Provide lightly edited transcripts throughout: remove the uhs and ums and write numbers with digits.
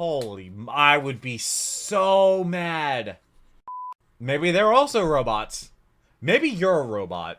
Holy, I would be so mad. Maybe they're also robots. Maybe you're a robot.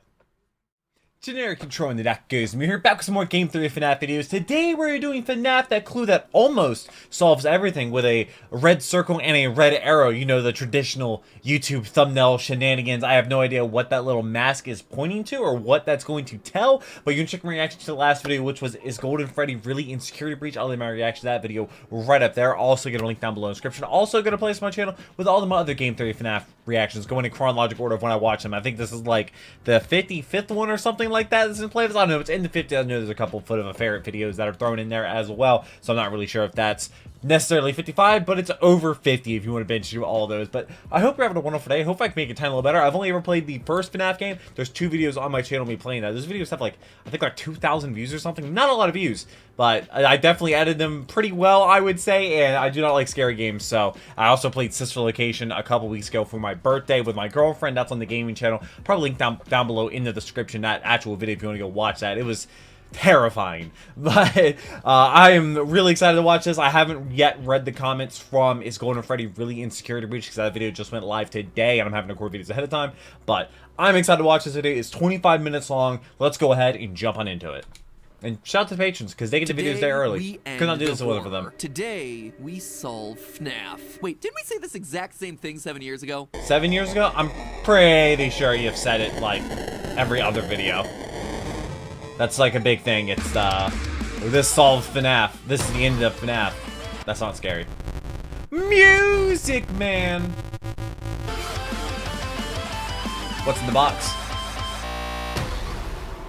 Generic controlling the deck goes. We're here back with some more Game Theory FNAF videos. Today we're doing FNAF, that clue that almost solves everything with a red circle and a red arrow. You know, the traditional YouTube thumbnail shenanigans. I have no idea what that little mask is pointing to or what that's going to tell, but you can check my reaction to the last video, which was, is Golden Freddy really in Security Breach? I'll leave my reaction to that video right up there. Also get a link down below in the description. Also going to place my channel with all the my other Game Theory FNAF reactions going in chronological order of when I watch them. I think this is like the 55th one or something like that that's in playlist. I don't know, it's in the 50s. I know there's a couple Foot of a Ferret videos that are thrown in there as well, so I'm not really sure if that's necessarily 55, but it's over 50 if you want to binge through all of those. But I hope you're having a wonderful day. I hope I can make it 10 a little better. I've only ever played the first FNAF game. There's 2 videos on my channel me playing that. Those videos have like, I think like 2,000 views or something. Not a lot of views, but I definitely edited them pretty well, I would say, and I do not like scary games. So I also played Sister Location a couple weeks ago for my birthday with my girlfriend. That's on the gaming channel. Probably link down below in the description, that actual video, if you want to go watch that. It was terrifying, but I am really excited to watch this. I haven't yet read the comments from Is Golden Freddy really in Security Breach, because that video just went live today and I'm having to record videos ahead of time, but I'm excited to watch this video. It's 25 minutes long. Let's go ahead and jump on into it. And shout out to the patrons, because they get the videos there early. Could not do this without for them. Today, we solve FNAF. Wait, didn't we say this exact same thing 7 years ago? 7 years ago? I'm pretty sure you've said it, like, every other video. That's, like, a big thing. It's, this solves FNAF. This is the end of FNAF. That's not scary. Music Man! What's in the box?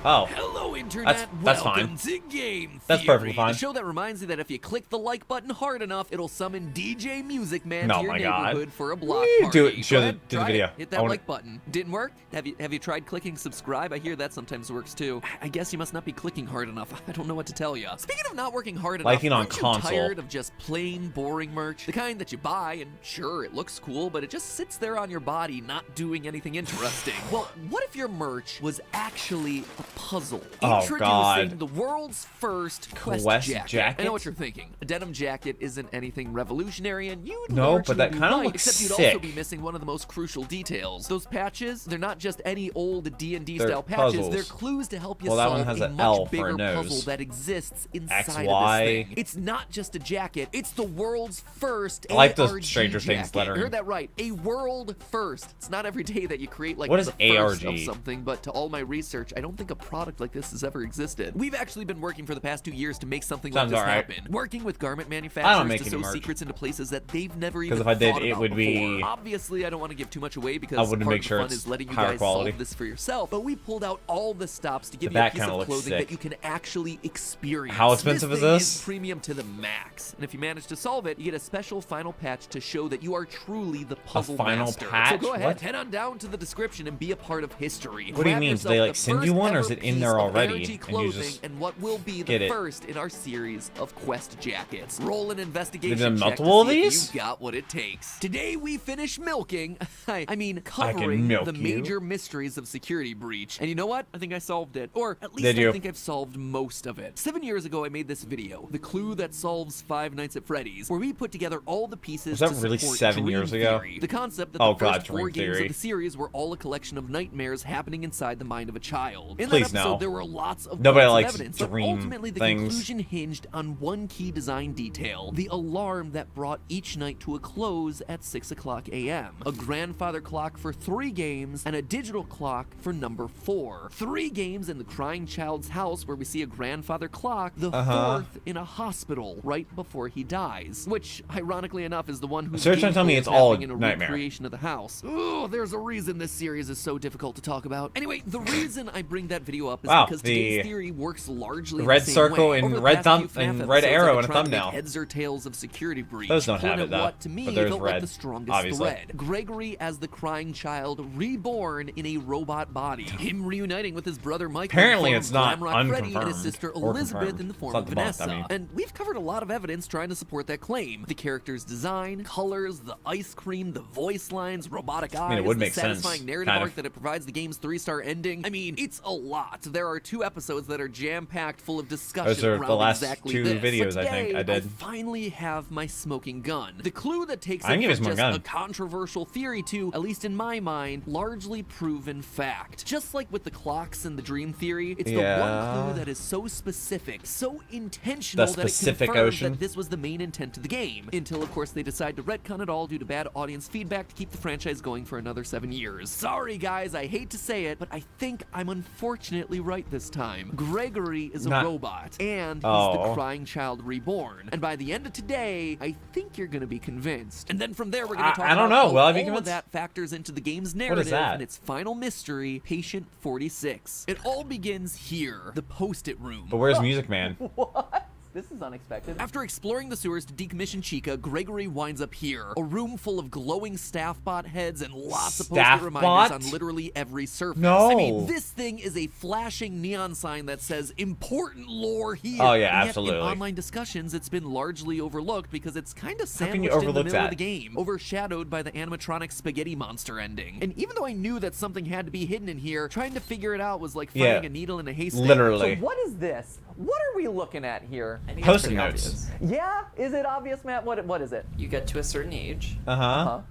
Oh. Hello, Internet. That's Welcome fine. to Game Theory, that's perfectly fine. the show that reminds you that if you click the like button hard enough, it'll summon DJ Music Man Oh to your my neighborhood God. for a block party. Do it. Go ahead, do the try video. It. Hit that like button. Didn't work? Have you tried clicking subscribe? I hear that sometimes works too. I guess you must not be clicking hard enough. I don't know what to tell you. Speaking of not working hard enough, Liking on aren't you console. tired of just plain boring merch? The kind that you buy and sure it looks cool, but it just sits there on your body, not doing anything interesting. Well, what if your merch was actually a puzzle? Oh, God. The world's first Quest jacket. I know what you're thinking. A denim jacket isn't anything revolutionary, and you'd No, largely but that be kind of right, looks except you'd sick. also be missing one of the most crucial details. Those patches, they're not just any old D&D They're style patches. puzzles. They're clues to help you Well, that one solve has a an L much for a bigger nose. puzzle that exists inside X, of this Y. thing. It's not just a jacket. It's the world's first I like the ARG Stranger Things jacket. lettering. You heard that right. A world first. It's not every day that you create like What is the first ARG? of something, but to all my research, I don't think a product like this has ever existed. We've actually been working for the past 2 years to make something Sounds like this alright. happen. Working with garment I don't manufacturers make to any sew merch. secrets into places that they've never even if I did, thought it about would be- before. Obviously, I don't want to give too much away because I wouldn't part make of the sure fun it's is letting you higher guys quality. solve this for yourself. But we pulled out all the stops to give The you a back piece kinda of looks clothing sick. that you can actually experience. How expensive is thing this? Premium to the max. And if you manage to solve it, you get a special final patch to show that you are truly the puzzle final master. patch? So go ahead, What? head on down to the description and be a part of history. What do you Grab mean? Do yourself they, the like, send you first one, or is ever it in piece there of already, ARG and you clothing just and what will be get the it? first in our series of Quest jackets. Roll an Did investigation them check to multiple of see if these? you've got what it takes. Today we finish milking, I mean covering milk the you. major mysteries of Security Breach. And you know what? I think I solved it. Or at least Did you? I think I've solved most of it. 7 years ago I made this video, The Clue That Solves Five Nights at Freddy's, where we put together all the pieces Was that to really support 7 Dream years ago? Theory. The concept that Oh, the God, first 4 Dream games Theory. of the series were all a collection of nightmares happening inside the mind of a child. In Please, that episode, no. there were lots of Nobody points of likes evidence, dream but ultimately the things. conclusion hinged on one key design detail, the alarm that brought each night to a close at 6 o'clock a.m. A grandfather clock for 3 games and a digital clock for number 4. 3 games in the crying child's house where we see a grandfather clock, the 4th in a hospital right before he dies, which ironically enough is the one who's So you're trying to tell me it's all a in a nightmare. recreation of the house. Oh, there's a reason this series is so difficult to talk about. Anyway, the reason I bring that video up is Wow, because the today's theory works largely red the same circle way. and Over the red past thumb few FNAF and red episodes, arrow I've and a been trying to make thumbnail. Heads or tails of Security Breach. Those don't have Pulling it, at though, what to me but there's felt red, like the strongest obviously. thread. Gregory as the crying child reborn in a robot body. Him reuniting with his brother Michael Apparently in the it's form not of Glamrock Freddy and his unconfirmed sister or Elizabeth confirmed. in the form It's of not debunked, Vanessa. I mean. And we've covered a lot of evidence trying to support that claim. The character's design, colors, the ice cream, the voice lines, robotic eyes, it would the make sense, satisfying narrative kind arc of. that it provides the game's 3-star ending. I mean, it's a lot. lot. There are 2 episodes that are jam-packed full of discussion Those are around the last exactly 2 this. videos But I think today, I did. finally have my smoking gun. The clue that takes I it can give from you a just gun. a controversial theory to, at least in my mind, largely proven fact. Just like with the clocks and the dream theory, it's the one clue that is so specific, so intentional The that it Pacific confirms Ocean. that this was the main intent of the game. Until, of course, they decide to retcon it all due to bad audience feedback to keep the franchise going for another 7 years. Sorry, guys, I hate to say it, but I think I'm unfortunately right this time. Gregory is a robot, and he's the crying child reborn. And by the end of today, I think you're gonna be convinced. And then from there, we're gonna talk I don't about know. how Will I be all of convinced? that factors into the game's What is narrative that? and its final mystery, Patient 46. It all begins here, the Post-it Room. But where's Music Man? What? This is unexpected. After exploring the sewers to decommission Chica, Gregory winds up here, a room full of glowing staff bot heads and lots of post-it Staff reminders bot? on literally every surface. No. I mean, this thing is a flashing neon sign that says important lore here. Oh, yeah, And yet, absolutely. in online discussions, it's been largely overlooked because it's kind of How can you sandwiched in the overlook middle of that? the game, overshadowed by the animatronic spaghetti monster ending. And even though I knew that something had to be hidden in here, trying to figure it out was like finding a needle in a haystack. Literally. So what is this? What are we looking at here? I think it's Post-it pretty notes. obvious. Yeah? Is it obvious, Matt? What is it? You get to a certain age, Huh?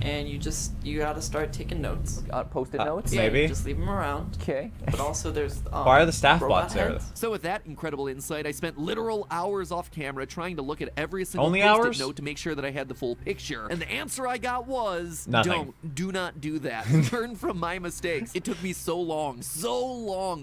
and you gotta start taking notes. Post-it notes? Yeah, Maybe. you just leave them around. Okay. But also there's Why are the staff robot bots there? heads. So with that incredible insight, I spent literal hours off camera trying to look at every single Only post-it hours? note to make sure that I had the full picture. And the answer I got was, Nothing. do not do that. Learn from my mistakes. It took me so long,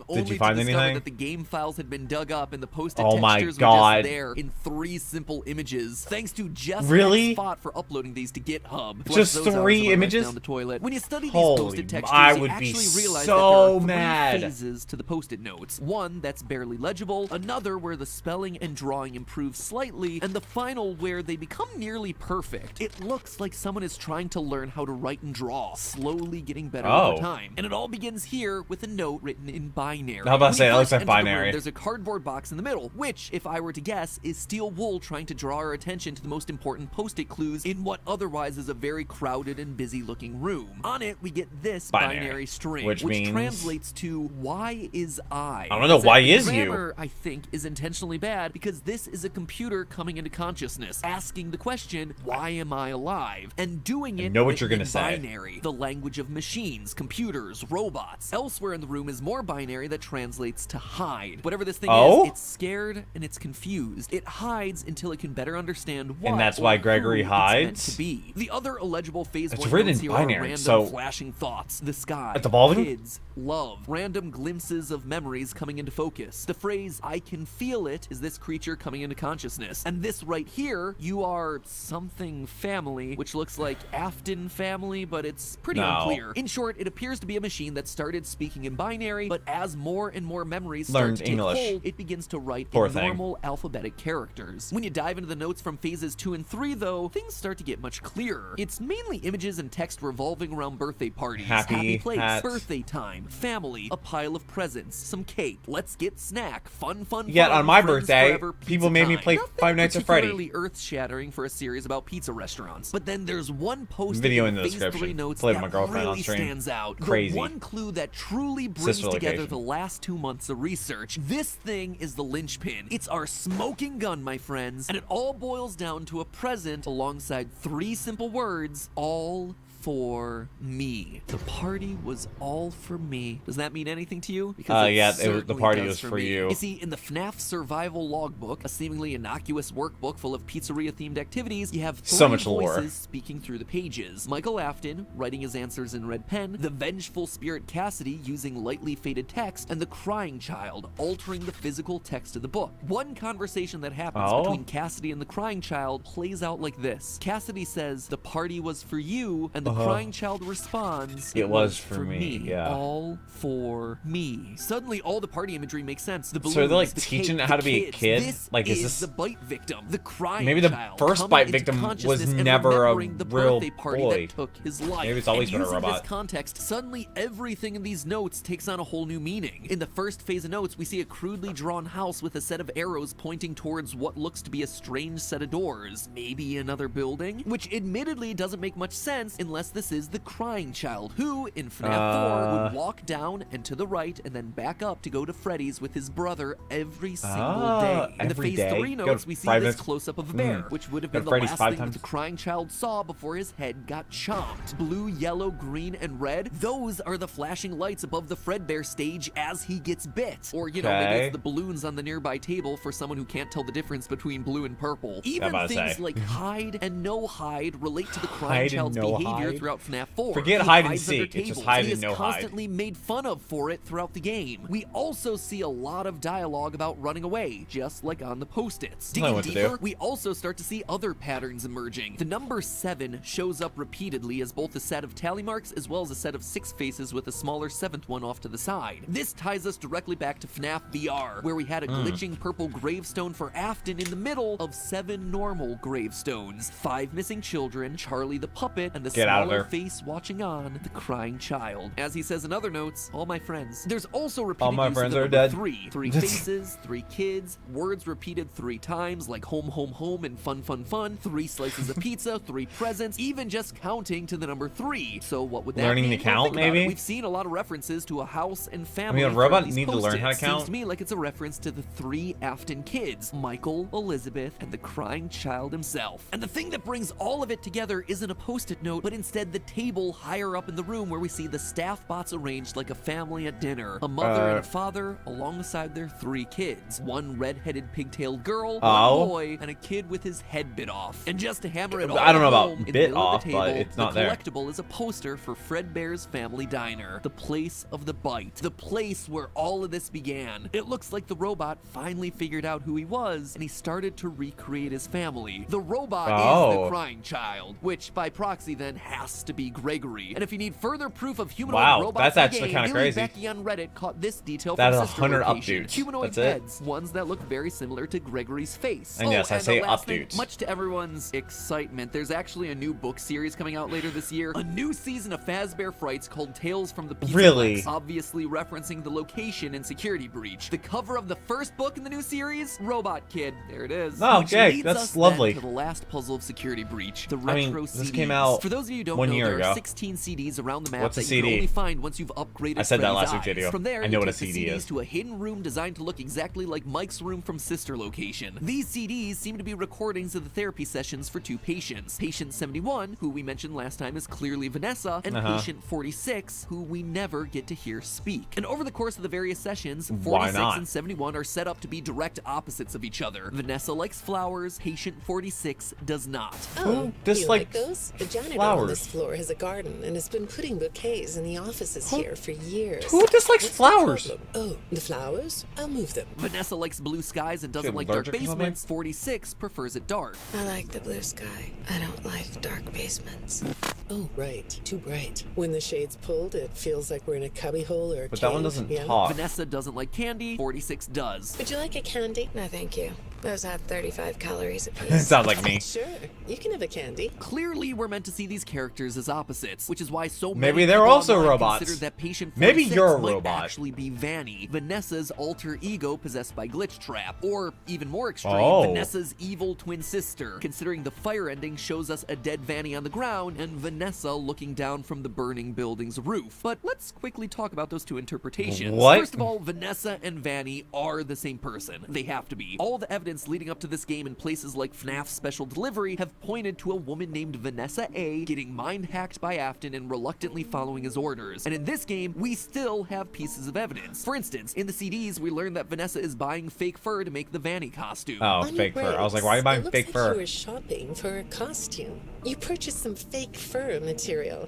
only you find to discover anything? that the game files had been dug up and the post-it Oh my textures God. were just there in 3 simple images. Thanks to Jess Really? Spot for uploading these to GitHub. Flush Just those out 3 as I went images? Down the toilet. When you study these Holy post-it textures, I you would actually be realize so that there are 3 mad. phases to the post-it notes. One that's barely legible, another where the spelling and drawing improve slightly, and the final where they become nearly perfect. It looks like someone is trying to learn how to write and draw, slowly getting better over time. And it all begins here with a note written in binary. I was about to say, When that you looks first like enter the room, binary. there's a cardboard box in the middle, which, if I were to guess, is steel wool trying to draw our attention to the most important post-it clues in what otherwise is a very crowded and busy-looking room. On it, we get this binary string, which means- translates to "Why is I?" I don't know, why The is you? grammar, I think, is intentionally bad because this is a computer coming into consciousness, asking the question, "Why am I alive?" and doing it know what written you're gonna in say. binary, the language of machines, computers, robots. Elsewhere in the room is more binary that translates to hide. Whatever this thing Oh? is, it's scared and it's confused. It hides until it can better understand what that's or why who Gregory it's meant hides? to be. The other illegible phase It's 1 written notes in here are binary, random so- flashing thoughts, the sky, It's evolving? kids, love, random glimpses of memories coming into focus. The phrase "I can feel it" is this creature coming into consciousness. And this right here, "You are something family," which looks like Afton family, but it's pretty No. unclear. In short, it appears to be a machine that started speaking in binary, but as more and more memories Learned start to take English. hold, it begins to write Poor in thing. normal alphabetic characters. When you dive into the notes from phases 2 and 3, though, things start to get much clearer. It's mainly images and text revolving around birthday parties, Happy place, hats. birthday time, family, a pile of presents, some cake, let's get snack, fun, Yet fun, on my friends birthday, forever, people pizza made me time. play Nothing Five Nights at Freddy. particularly earth-shattering for a series about pizza restaurants. But then there's one post Video in the phase description. 3 notes Played that with my girlfriend on really stream. stands out. Crazy. The one clue that truly brings Sister together location. the last 2 months of research. This thing is the linchpin. It's our smoking gun, my friends, and it all boils down to a present alongside 3 simple words, all for me. The party was all for me. Does that mean anything to you? Because Yeah, the certainly party does was for me. you. You see, in the FNAF survival logbook, a seemingly innocuous workbook full of pizzeria-themed activities, you have 3 So much lore. voices speaking through the pages. Michael Afton, writing his answers in red pen, the vengeful spirit Cassidy, using lightly faded text, and the crying child, altering the physical text of the book. One conversation that happens between Cassidy and the crying child plays out like this. Cassidy says, "The party was for you," and the crying child responds, It was for me, yeah. all for me." Suddenly, all the party imagery makes sense. The balloons, So are they, like, the teaching cake, how the to be a kids. kid? This Like, is is this- the bite victim, the crying Maybe the child, first coming bite into victim was consciousness and never a remembering the real birthday party boy. that took his life. Maybe it's always And been a using robot. this context, suddenly everything in these notes takes on a whole new meaning. In the first phase of notes, we see a crudely drawn house with a set of arrows pointing towards what looks to be a strange set of doors. Maybe another building? Which admittedly doesn't make much sense unless unless this is the crying child, who, in FNAF 4, would walk down and to the right and then back up to go to Freddy's with his brother every single day. In the every Phase day? 3 Go notes, to we see five this minutes. close-up of a bear, which would have Go been to the Freddy's last 5 thing that times. the crying child saw before his head got chomped. Blue, yellow, green, and red, those are the flashing lights above the Fredbear stage as he gets bit. Or, you know, maybe Okay. it's the balloons on the nearby table for someone who can't tell the difference between blue and purple. Even about to things say. like hide and no hide relate to the crying Hide and child's no behavior hide? throughout FNAF 4. Forget He hide and hides under seek, it's just tables, hide and he and is no hide. constantly made fun of for it throughout the game. We also see a lot of dialogue about running away, just like on the post-its. I know Digging what to deeper, do. we also start to see other patterns emerging. The number 7 shows up repeatedly as both a set of tally marks as well as a set of 6 faces with a smaller 7th one off to the side. This ties us directly back to FNAF VR, where we had a glitching purple gravestone for Afton in the middle of 7 normal gravestones. 5 missing children, Charlie the puppet, and the Get out of smaller there. face watching on, the crying child. As he says in other notes, all my friends. There's also repeated All my use friends of the are number dead. 3. 3 faces, 3 kids, words repeated 3 times like home, home, home, and fun, fun, fun. 3 slices of pizza, 3 presents, even just counting to the number 3. So what would that Learning mean? to Well, count, think about it. maybe? We've seen a lot of references to a house and family. a throughout robot these need to learn how to post-its. count? Seems to me like it's a reference to the 3 Afton kids, Michael, Elizabeth, and the crying child himself. And the thing that brings all of it together isn't a post-it note, but instead the table higher up in the room where we see the staff bots arranged like a family at dinner. A mother and a father alongside their 3 kids. 1 red-headed pigtailed girl, 1 Oh. boy, and a kid with his head bit off. And just to hammer it all I don't know about home, in the bit middle of off, the but table, it's not the there. collectible is a poster for Fredbear's Family Diner, the place of the bite, the place where all of this began. It looks like the robot finally figured out who he was, and he started to recreate his family. The robot is the Oh. crying child, which by proxy then has to be Gregory. And if you need further proof of humanoid Wow, robots that's in the actually game, kinda Billy crazy. Becky on Reddit caught this detail That from is sister 100 location. updudes. Humanoid That's it? heads, ones that look very similar to Gregory's face. And yes, I and say the last thing, updudes. much to everyone's excitement, there's actually a new book series coming out later this year. A new season of Fazbear Frights called Tales from the Pizza Really? Plex, obviously referencing the location in Security Breach. The cover of the first book in the new series, Robot Kid. There it is. Oh, Which okay, leads that's us lovely. then to the last puzzle of Security Breach, the I mean, retro this CDs. came out For those of you who don't 1 know, year there are ago. 16 CDs around the map What's a that you can CD? only find once you've upgraded I said that Freddy's last week's eyes. video. From there, I know you what a take the CD CDs is. to a hidden room designed to look exactly like Mike's room from Sister Location. These CDs seem to be recordings of the therapy sessions for 2 patients. Patient 71, who we mentioned last time is clearly Vanessa, and patient 46, who we never get to hear speak. And over the course of the various sessions, 46 not? and 71 are set up to be direct opposites of each other. Vanessa likes flowers, patient 46 does not. Oh, This, you like, like those? The janitor flowers. on this floor has a garden and has been putting bouquets in the offices here for years. Who dislikes What's the flowers? problem? Oh, the flowers? I'll move them. Vanessa likes blue skies and doesn't She like dark allergic or something? basements. 46 prefers it dark. I like the blue sky. I don't like dark basements. Oh, right. Too bright. When the shade's pulled, it feels like we're in a cubbyhole or a But that one cave, doesn't yeah? talk. Vanessa doesn't like candy. 46 does. Would you like a candy? No, thank you. Those have 35 calories apiece. Sounds like me. Sure, you can have a candy. Clearly, we're meant to see these characters as opposites, which is why so many Maybe they're people also online robots. consider that patient Maybe 46 you're a might robot. actually be Vanny, Vanessa's alter ego possessed by Glitch Trap, or even more extreme, Oh. Vanessa's evil twin sister. Considering the fire ending shows us a dead Vanny on the ground and Vanessa looking down from the burning building's roof. But let's quickly talk about those 2 interpretations. What? First of all, Vanessa and Vanny are the same person. They have to be. All the evidence leading up to this game in places like FNAF Special Delivery have pointed to a woman named Vanessa A getting mind-hacked by Afton and reluctantly following his orders. And in this game, we still have pieces of evidence. For instance, in the CDs, we learn that Vanessa is buying fake fur to make the Vanny costume. Oh, On fake your fur. I was like, breaks, why are you buying it looks fake like fur? You were shopping for a costume. You purchased some fake fur material.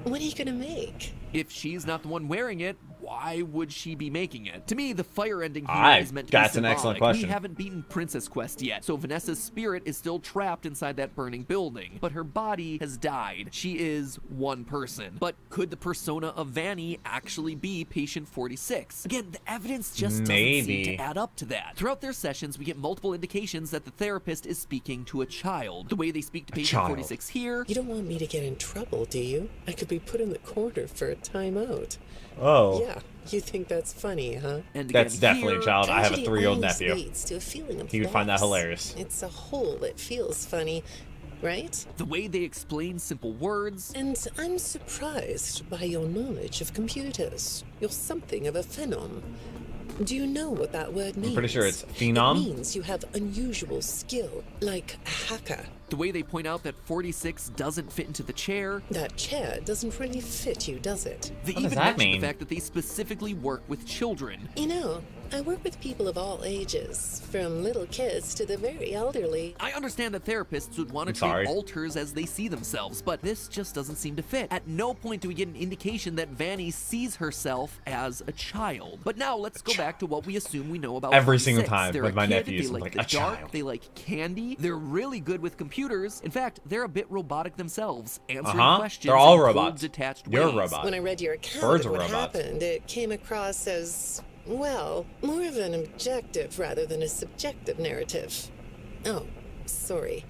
What are you gonna make? If she's not the one wearing it, why would she be making it? To me, the fire ending here I- is meant to be that's an excellent symbolic. question. We haven't beaten Princess Quest yet, so Vanessa's spirit is still trapped inside that burning building, but her body has died. She is one person. But could the persona of Vanny actually be patient 46? Again, the evidence just doesn't seem Maybe. to add up to that. Throughout their sessions, we get multiple indications that the therapist is speaking to a child. The way they speak to patient child. 46 here, You don't want me to get in trouble, do you? I could be put in the corner for a timeout. Oh. Yeah, you think that's funny, huh? and again That's definitely here, a child. I have a Tragedy 3-year-old always nephew. leads to a feeling of He would find that loss. hilarious. It's a hole that feels funny, right? The way they explain simple words. And I'm surprised by your knowledge of computers. You're something of a phenom. Do you know what that word means? I'm pretty sure it's phenom. It means you have unusual skill, like a hacker. The way they point out that 46 doesn't fit into the chair. That chair doesn't really fit you, does it? They What does even that mention mean? the fact that they specifically work with children. You know, I work with people of all ages, from little kids to the very elderly. I understand that therapists would want to I'm treat sorry. alters as they see themselves, but this just doesn't seem to fit. At no point do we get an indication that Vanny sees herself as a child. But now let's go back to what we assume we know about Every 46. single time They're with a my kid, nephews, they I'm like like, the a dark, child. they like candy, they're really good with computers. In fact, they're a bit robotic themselves, answering questions They're all in cold, robots. detached You're a ways. robot. When I read your account Birds of are what robots. happened, it came across as, well, more of an objective rather than a subjective narrative. Oh, sorry.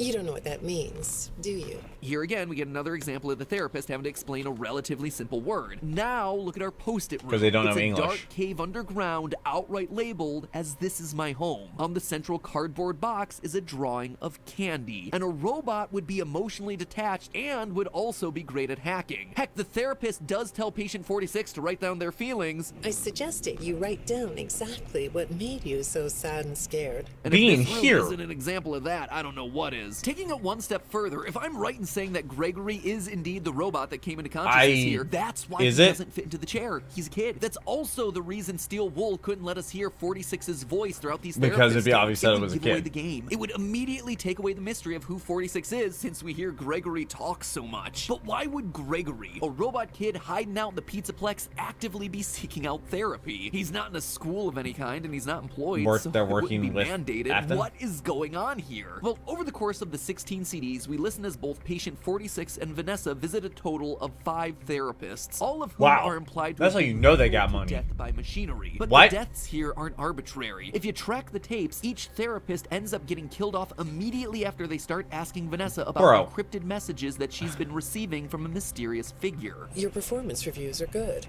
You don't know what that means, do you? Here again, we get another example of the therapist having to explain a relatively simple word. Now, look at our post-it room. 'Cause they don't it's know a English. dark cave underground, outright labeled as "This is my home." On the central cardboard box is a drawing of candy. And a robot would be emotionally detached and would also be great at hacking. Heck, the therapist does tell patient 46 to write down their feelings. I suggested you write down exactly what made you so sad and scared. And Being if this room here. isn't an example of that, I don't know what is. Taking it one step further, if I'm right in saying that Gregory is indeed the robot that came into consciousness here, that's why he doesn't fit into the chair. He's a kid. That's also the reason Steel Wool couldn't let us hear 46's voice throughout these Because therapist it'd be obvious that it would was a give away kid. the game. It would immediately take away the mystery of who 46 is, since we hear Gregory talk so much. But why would Gregory, a robot kid hiding out in the Pizzaplex, actively be seeking out therapy? He's not in a school of any kind, and he's not employed, so They're it wouldn't working be with mandated. Afton? What is going on here? Well, over the course of the 16 CDs, we listen as both patient 46 and Vanessa visit a total of 5 therapists, all of whom Wow. are implied to That's have how you been know they put got to money. death by machinery. But What? the deaths here aren't arbitrary. If you track the tapes, each therapist ends up getting killed off immediately after they start asking Vanessa about Bro. encrypted messages that she's been receiving from a mysterious figure. Your performance reviews are good,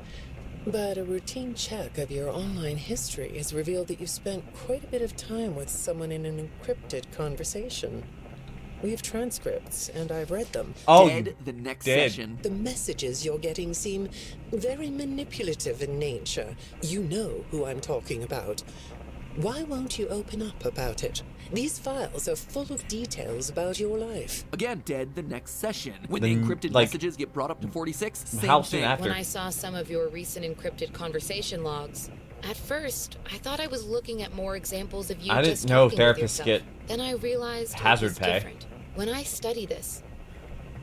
but a routine check of your online history has revealed that you've spent quite a bit of time with someone in an encrypted conversation. We have transcripts, and I've read them. Oh, Dead you the next did. session. The messages you're getting seem very manipulative in nature. You know who I'm talking about. Why won't you open up about it? These files are full of details about your life. Again, dead the next session. When the Then, encrypted like, messages get brought up to 46, same how soon thing. after? When I saw some of your recent encrypted conversation logs, at first, I thought I was looking at more examples of you I just didn't know talking with therapists yourself. get Then I realized hazard it was pay. different. When I study this,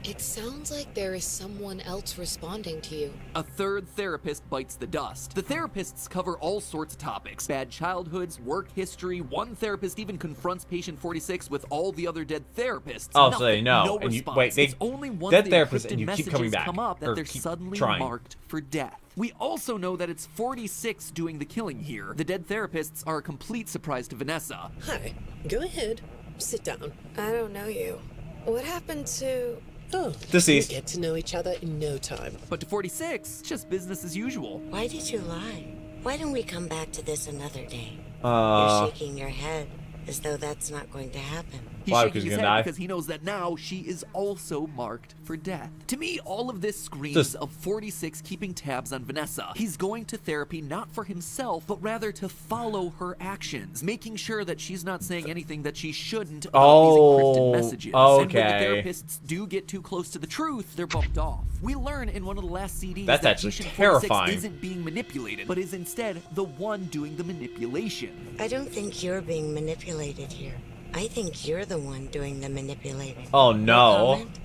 it sounds like there is someone else responding to you. A third therapist bites the dust. The therapists cover all sorts of topics: bad childhoods, work history. One therapist even confronts patient 46 with all the other dead therapists. Oh, so Nothing, they know. No And you- response. wait, they- it's only once dead the therapists encrypted and you keep messages coming back, come up that or they're keep suddenly trying. marked for death. We also know that it's 46 doing the killing here. The dead therapists are a complete surprise to Vanessa. Hi, go ahead. Sit down. I don't know you. What happened to... Oh, Deceased. we'll get to know each other in no time. But to 46, it's just business as usual. Why did you lie? Why don't we come back to this another day? You're Uh, shaking your head as though that's not going to happen. He's Why? shaking Because his you're head gonna die? because he knows that now she is also marked for death. To me, all of this screams Just- of 46 keeping tabs on Vanessa. He's going to therapy not for himself, but rather to follow her actions, making sure that she's not saying anything that she shouldn't about these encrypted messages. And when okay. the therapists do get too close to the truth, they're bumped off. We learn in one of the last CDs That's that actually patient 46 terrifying. isn't being manipulated, but is instead the one doing the manipulation. I don't think you're being manipulated here. I think you're the one doing the manipulating. oh no. Comment?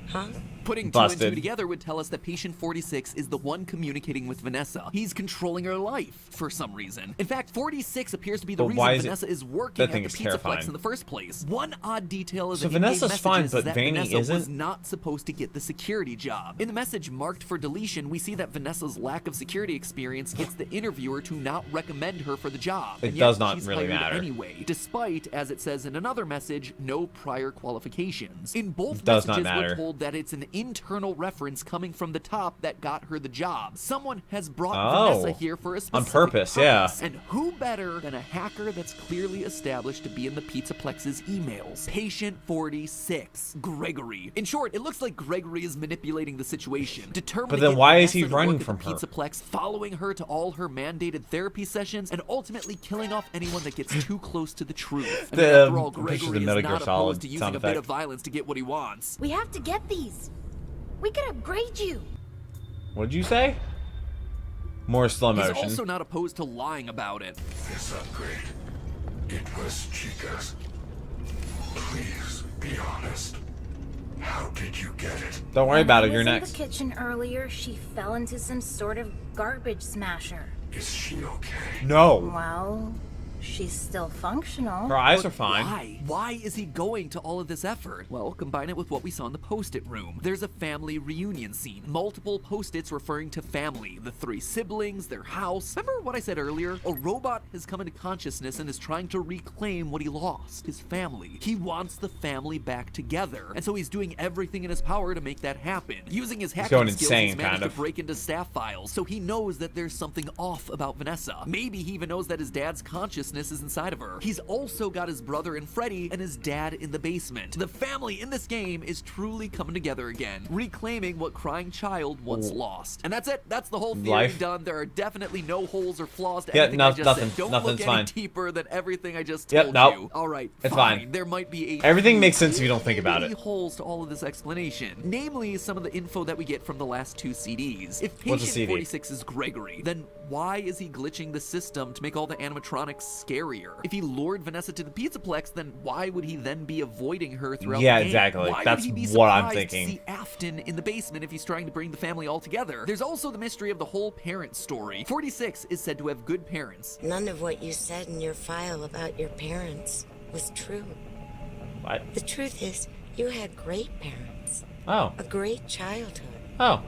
Huh? Putting two and Busted. two together would tell us that patient 46 is the one communicating with Vanessa. He's controlling her life for some reason. In fact, 46 appears to be the But reason why is it- Vanessa is working that at thing the is Pizzaplex terrifying. in the first place. One odd detail is So that in-game Vanessa's fine, messages but is that Vanny Vanessa was isn't? not supposed to get the security job. In the message marked for deletion, we see that Vanessa's lack of security experience gets the interviewer to not recommend her for the job. It And does yet not she's really hired matter. anyway, despite, as it says in another message, no prior qualifications. In both Does not messages, we're matter. told that it's an internal reference coming from the top that got her the job. Someone has brought Oh. Vanessa here for a specific On purpose, yeah. And who better than a hacker that's clearly established to be in the Pizzaplex's emails? Patient 46, Gregory. In short, it looks like Gregory is manipulating the situation, determined But to then get why is he Vanessa to running work at from the her? Pizzaplex, following her to all her mandated therapy sessions, and ultimately killing off anyone that gets too close to the truth. I mean, The, after all, pictures of Gregory is Metal not Gear Solid opposed to using sound a bit effect. of violence to get what he wants. We have to get these. We could upgrade you. What did you say? More slow He's motion. also not opposed to lying about it. This upgrade, it was Chica's. Please be honest. How did you get it? Don't worry about it, you're When I next. was in the kitchen earlier, she fell into some sort of garbage smasher. Is she okay? No. Well, she's still functional. Her eyes But are fine. Why? Why is he going to all of this effort? Well, combine it with what we saw in the post-it room. There's a family reunion scene. Multiple post-its referring to family, the three siblings, their house. Remember what I said earlier? A robot has come into consciousness and is trying to reclaim what he lost, his family. He wants the family back together, and so he's doing everything in his power to make that happen. Using his hacking going skills, insane, he's managed kind of. to break into staff files, so he knows that there's something off about Vanessa. Maybe he even knows that his dad's consciousness is inside of her. He's also got his brother and Freddy and his dad in the basement. The family in this game is truly coming together again, reclaiming what Crying Child once lost. And that's it. That's the whole theory Life. done. There are definitely no holes or flaws to Yeah, anything I just nothing. said. Don't Nothing's look fine. any deeper than everything I just Yep, told nope. you. All right, It's fine. There might be Everything makes sense if you don't think about many it. holes to all of this explanation, namely some of the info that we get from the last two CDs. If What's a Patient CD? 46 is Gregory, then why is he glitching the system to make all the animatronics scarier? If he lured Vanessa to the Pizzaplex, then why would he then be avoiding her throughout Yeah, the game? exactly. Why That's would he be what I'm surprised thinking. To see Afton in the basement if he's trying to bring the family all together? There's also the mystery of the whole parent story. 46 is said to have good parents. None of what you said in your file about your parents was true. What? The truth is, you had great parents. Oh. A great childhood. Oh.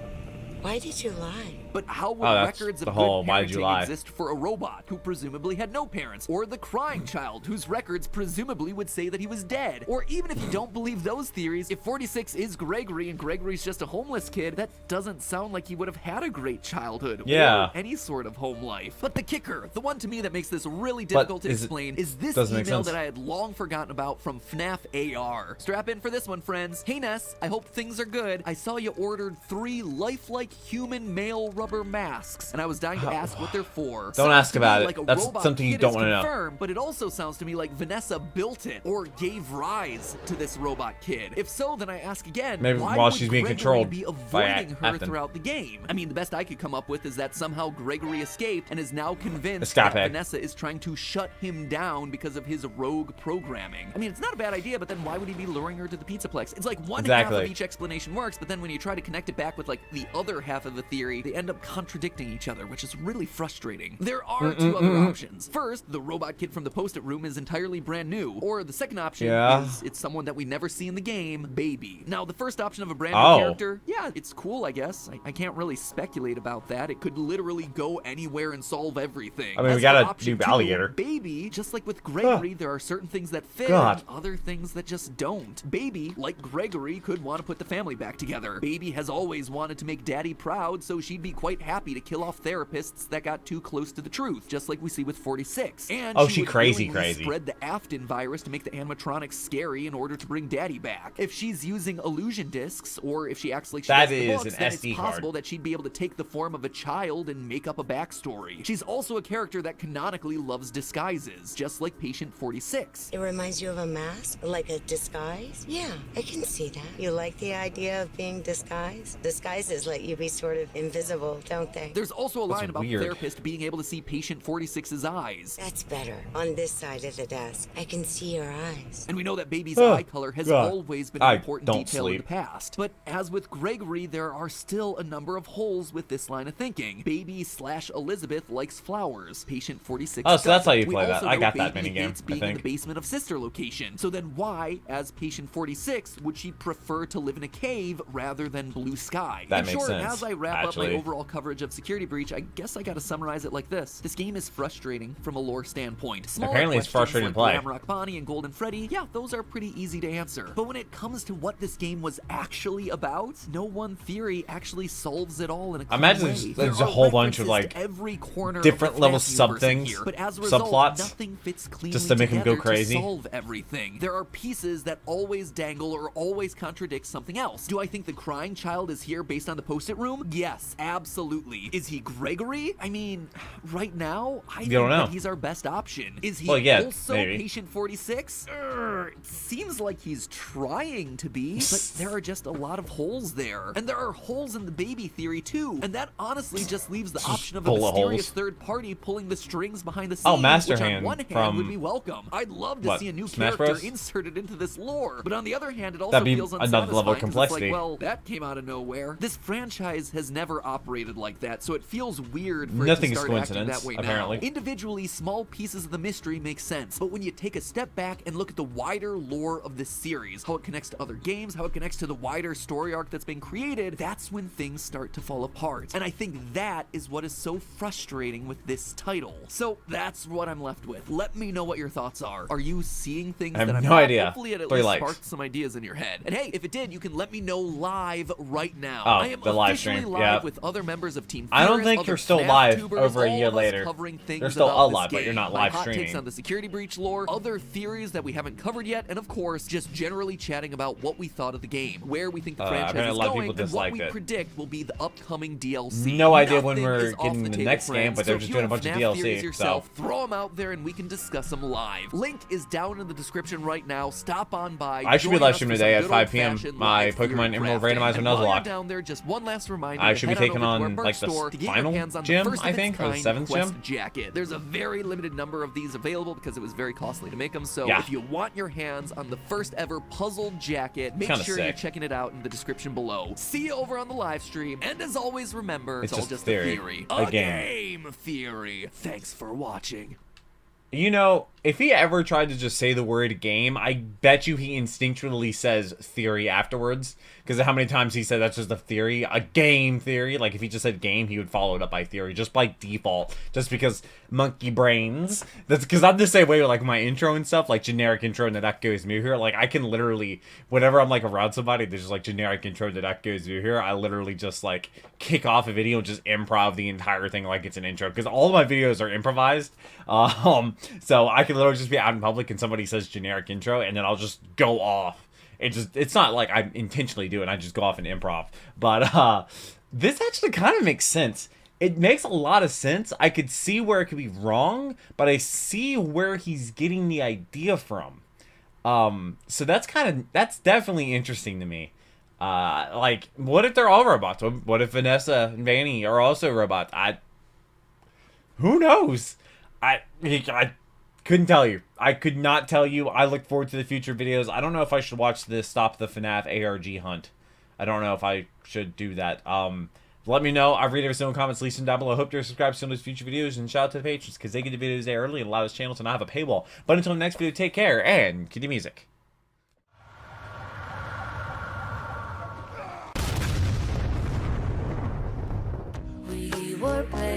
Why did you lie? But how would Oh, that's records the of whole good why did you parenting lie? exist for a robot who presumably had no parents? Or the crying child whose records presumably would say that he was dead? Or even if you don't believe those theories, if 46 is Gregory and Gregory's just a homeless kid, that doesn't sound like he would have had a great childhood Yeah. or any sort of home life. But the kicker, the one to me that makes this really difficult to explain, is this doesn't make email sense. that I had long forgotten about from FNAF AR. Strap in for this one, friends. Hey Ness, I hope things are good. I saw you ordered 3 lifelike human male rubber masks, and I was dying to ask what they're for. Don't Sounds ask to me about it. like a That's robot something you kid don't is wanna know. confirmed, but it also sounds to me like Vanessa built it or gave rise to this robot kid. If so, then I ask again, Maybe why while would she's being Gregory controlled be by avoiding her Afton. throughout the game? I mean, the best I could come up with is that somehow Gregory escaped and is now convinced Escape. that Vanessa is trying to shut him down because of his rogue programming. I mean, it's not a bad idea, but then why would he be luring her to the Pizzaplex? It's like one half Exactly. of each explanation works, but then when you try to connect it back with like the other half of the theory, they end up contradicting each other, which is really frustrating. There are two other options. First, the robot kid from the post-it room is entirely brand new, or the second option Yeah. is it's someone that we never see in the game, Baby. Now, the first option of a brand new Oh. character, yeah, it's cool, I guess. I can't really speculate about that. It could literally go anywhere and solve everything. I mean, we As got for a option new two, alligator. Baby, just like with Gregory, there are certain things that fit God. and other things that just don't. Baby, like Gregory, could want to put the family back together. Baby has always wanted to make Daddy proud, so she'd be quite happy to kill off therapists that got too close to the truth, just like we see with 46. And Oh, she she would crazy, willingly crazy. spread the Afton virus to make the animatronics scary in order to bring Daddy back. If she's using illusion discs, or if she acts like she That does the is books, an then SD it's card. possible that she'd be able to take the form of a child and make up a backstory. She's also a character that canonically loves disguises, just like Patient 46. It reminds you of a mask? Like a disguise? Yeah, I can see that. You like the idea of being disguised? Disguises let you be sort of invisible, don't they? There's also a That's line about the weird. therapist being able to see Patient 46's eyes. That's better. On this side of the desk, I can see your eyes. And we know that Baby's Oh, eye color has God. always been an I important don't detail in the sleep. past. But as with Gregory, there are still a number of holes with this line of thinking. Baby/Elizabeth likes flowers. Patient 46 Oh, so that's how you doesn't. We play that. also I know got that Baby minigame, hates I being in the think. basement of Sister Location. So then why, as Patient 46, would she prefer to live in a cave rather than blue sky? That in makes short, sense, as I wrap actually. up my overall overall coverage of Security Breach, I guess I gotta summarize it like this. This game is frustrating from a lore standpoint. Smaller Apparently it's questions frustrating like to play. Ramrock Bonnie and Golden Freddy, yeah, those are pretty easy to answer. But when it comes to what this game was actually about, no one theory actually solves it all in a clean imagine way. there's There a are whole bunch of references like to every corner different of the level FNAF sub universe things, here, but as a result, subplots, nothing fits cleanly just to make them go together crazy. to solve everything. There are pieces that always dangle or always contradict something else. Do I think the crying child is here based on the post-it room? Yes, absolutely. Is he Gregory? I mean, right now, I think don't know. that he's our best option. Is he Well, yeah, also maybe. Patient 46? It seems like he's trying to be, but there are just a lot of holes there. And there are holes in the baby theory too. And that honestly just leaves the option of a full of mysterious holes. third party pulling the strings behind the scenes, Oh, Master which on Hand one hand from- would be welcome. I'd love to what, see a new Smash character Bros? inserted into this lore. But on the other hand, it also That'd be feels another level of unsatisfying 'cause complexity. it's like, well, that came out of nowhere. This franchise has never operated like that, so it feels weird for Nothing it is to start acting coincidence, that way apparently. now. Individually, small pieces of the mystery make sense, but when you take a step back and look at the wider lore of this series, how it connects to other games, how it connects to the wider story arc that's been created, that's when things start to fall apart. And I think that is what is so frustrating with this title. So that's what I'm left with. Let me know what your thoughts are. Are you seeing things I have that I'm no not? idea. Hopefully it at 3 least likes. sparked some ideas in your head. And hey, if it did, you can let me know live right now. Oh, I am the live officially stream, live yeah. with other members of Team I don't Furious, think other you're still FNAF live tubers, over a all year of us later. covering things They're still about this alive, but you're game. not My live hot takes streaming. on the Security Breach lore, other theories that we haven't covered yet, and of course, just generally chatting about what we thought of the game, where we think the franchise apparently is a lot of going, people and what disliked we it. predict will be the upcoming DLC. No idea when Nothing we're is off getting the table, next game, friends. but they're So just if doing you a bunch of have FNAF DLC, theories yourself, so. throw them out there and we can discuss them live. Link is down in the description right now. Stop on by. I should be Join live us streaming for today some at good 5 p.m. old-fashioned my live theory Pokemon Emerald crafting. Randomizer And while you're Nuzlocke. down there, just one last reminder. I to should be head on taking over to our on, merch like, the store to get your final hands on the gym, first I of its think, or the kind 7th Quest gym. jacket. There's a very limited number of these available because it was very costly to make them. So Yeah. if you want your hands on the first ever puzzle jacket, make Kinda sure you're sick. checking it out in the description below. See you over on the live stream. And as always, remember, It's all just just theory. a theory. A A game. game theory. Thanks for watching. You know, if he ever tried to just say the word game, I bet you he instinctually says theory afterwards. Because of how many times he said that's just a theory, a game theory. Like, if he just said game, he would follow it up by theory, just by default. Just because monkey brains. That's because I'm the same way with, like, my intro and stuff, like, generic intro and that goes me here. Like, I can literally, whenever I'm, like, around somebody, there's just, like, generic intro and that goes me here, I literally just, like, kick off a video and just improv the entire thing like it's an intro. Because all of my videos are improvised. So I can literally just be out in public and somebody says generic intro, and then I'll just go off. It's not like I intentionally do it. I just go off and improv. But this actually kind of makes sense. It makes a lot of sense. I could see where it could be wrong, but I see where he's getting the idea from. So that's definitely interesting to me. Like, what if they're all robots? What if Vanessa and Vanny are also robots? Who knows? I couldn't tell you. I could not tell you. I look forward to the future videos. I don't know if I should watch the Stop the FNAF ARG hunt. I don't know if I should do that. Let me know. I read every single comment. Leave them down below. Hope you're subscribed to some of those future videos. And shout out to the patrons because they get the videos there early and allow this channel to not have a paywall. But until the next video, take care and cue the music. We were playing